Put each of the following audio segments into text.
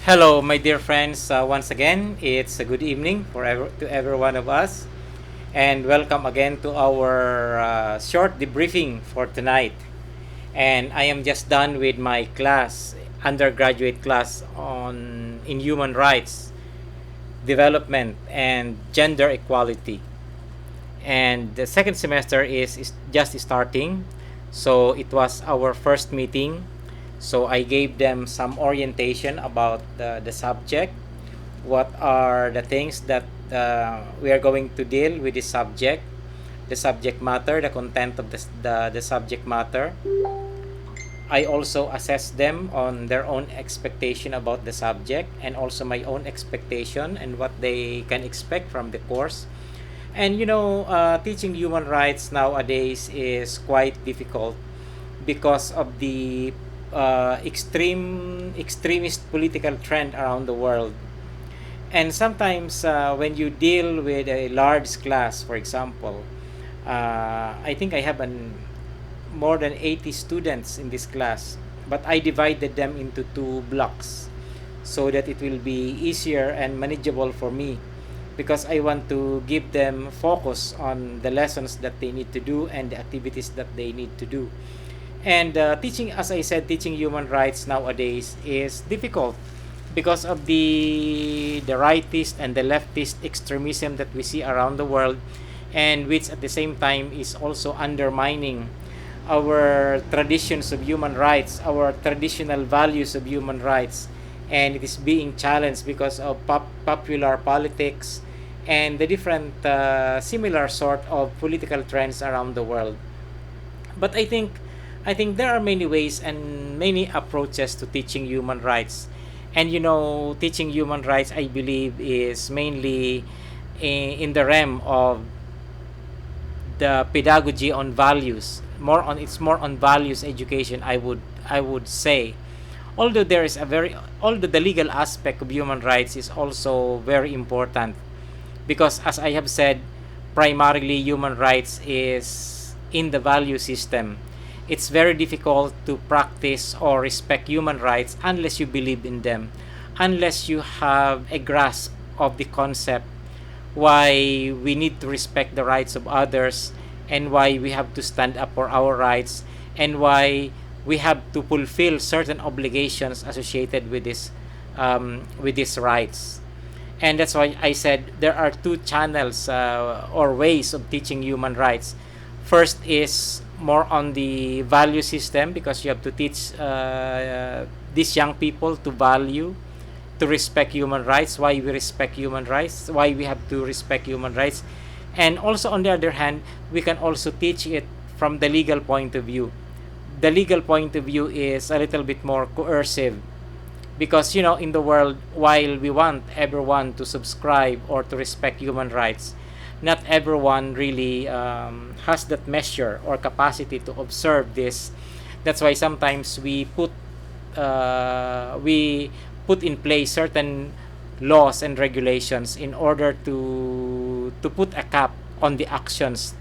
Hello, my dear friends. Once again, it's a good evening to every one of us, and welcome again to our short debriefing for tonight. And I am just done with my class, undergraduate class on in human rights, development, and gender equality. And the second semester is just starting, so it was our first meeting. So I gave them some orientation about the subject, what are the things that we are going to deal with the subject matter, the content of the subject matter. I also assess them on their own expectation about the subject and also my own expectation and what they can expect from the course. And teaching human rights nowadays is quite difficult because of the extremist political trend around the world. And sometimes when you deal with a large class, for example, I think I have more than 80 students in this class, but I divided them into two blocks so that it will be easier and manageable for me because I want to give them focus on the lessons that they need to do and the activities that they need to do. And teaching, as I said, teaching human rights nowadays is difficult because of the rightist and the leftist extremism that we see around the world, and which at the same time is also undermining our traditions of human rights, our traditional values of human rights, and it is being challenged because of popular politics and the different similar sort of political trends around the world. But I think there are many ways and many approaches to teaching human rights. And teaching human rights, I believe, is mainly in the realm of the pedagogy on values. More on values education, I would say. Although the legal aspect of human rights is also very important, because as I have said, primarily human rights is in the value system. It's very difficult to practice or respect human rights unless you believe in them, unless you have a grasp of the concept why we need to respect the rights of others, and why we have to stand up for our rights, and why we have to fulfill certain obligations associated with these rights. And that's why I said there are two channels or ways of teaching human rights. First is more on the value system, because you have to teach these young people to value, to respect human rights, why we respect human rights, why we have to respect human rights. And also, on the other hand, we can also teach it from the legal point of view. The legal point of view is a little bit more coercive, because in the world, while we want everyone to subscribe or to respect human rights, not everyone really has that measure or capacity to observe this. That's why sometimes we put in place certain laws and regulations in order to put a cap on the actions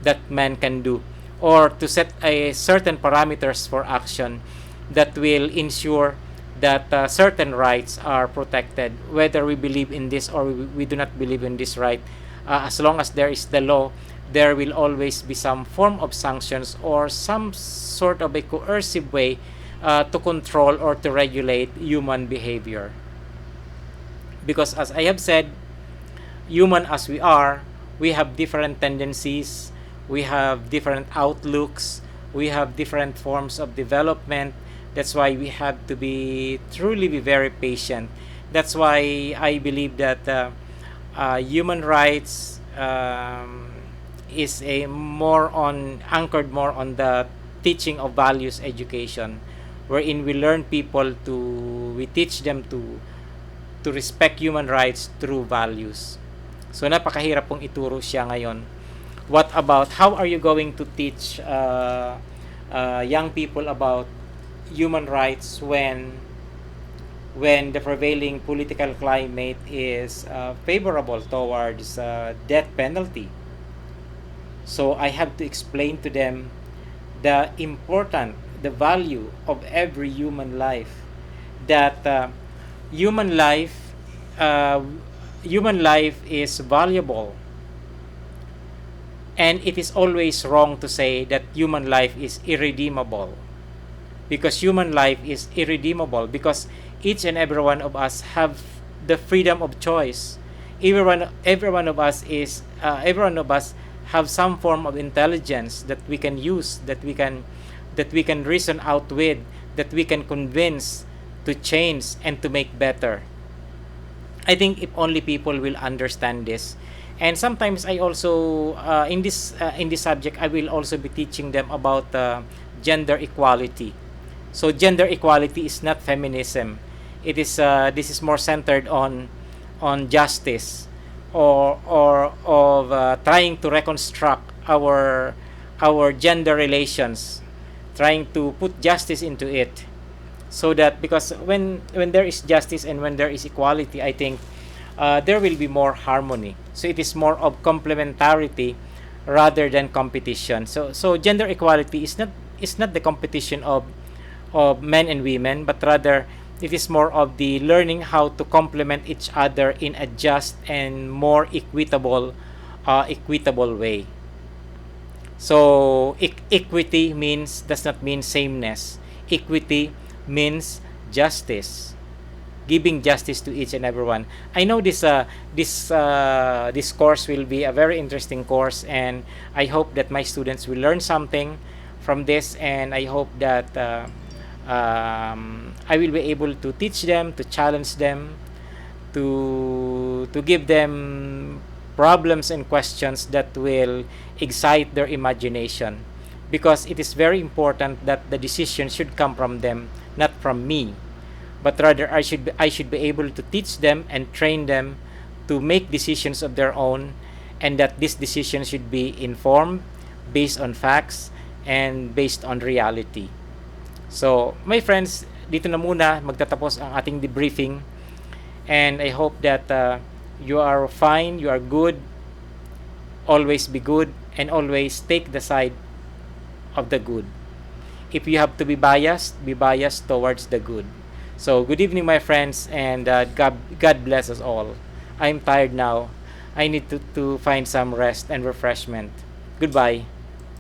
that man can do, or to set a certain parameters for action that will ensure that certain rights are protected, whether we believe in this or we do not believe in this right. As long as there is the law, there will always be some form of sanctions or some sort of a coercive way to control or to regulate human behavior. Because as I have said, human as we are, we have different tendencies, we have different outlooks, we have different forms of development. That's why we have to be very patient. That's why I believe that human rights is a more on anchored more on the teaching of values education, wherein we teach them to respect human rights through values. So napakahirap pong ituro siya ngayon. What about how are you going to teach young people about human rights when the prevailing political climate is favorable towards death penalty? So I have to explain to them the value of every human life, that human life, uh, human life is valuable, and it is always wrong to say that human life is irredeemable, because human life is irredeemable because each and every one of us have the freedom of choice. Every one of us is every one of us have some form of intelligence that we can use, that we can reason out with, that we can convince to change and to make better. I think if only people will understand this. And sometimes I also in this subject I will also be teaching them about gender equality. So gender equality is not feminism. It is this is more centered on justice, or of trying to reconstruct our gender relations, trying to put justice into it, so that, because when there is justice and when there is equality, I think there will be more harmony. So it is more of complementarity rather than competition. So gender equality is not the competition of men and women, but rather it is more of the learning how to complement each other in a just and more equitable way. So equity means does not mean sameness. Equity means justice, giving justice to each and everyone. I know this course will be a very interesting course, and I hope that my students will learn something from this, and I hope that I will be able to teach them, to challenge them, to give them problems and questions that will excite their imagination, because it is very important that the decision should come from them, not from me, but rather I should be able to teach them and train them to make decisions of their own, and that this decision should be informed, based on facts, and based on reality. So, my friends, dito na muna magtatapos ang ating debriefing, and I hope that you are fine, you are good, always be good, and always take the side of the good. If you have to be biased towards the good. So, good evening, my friends, and God bless us all. I'm tired now. I need to find some rest and refreshment. Goodbye.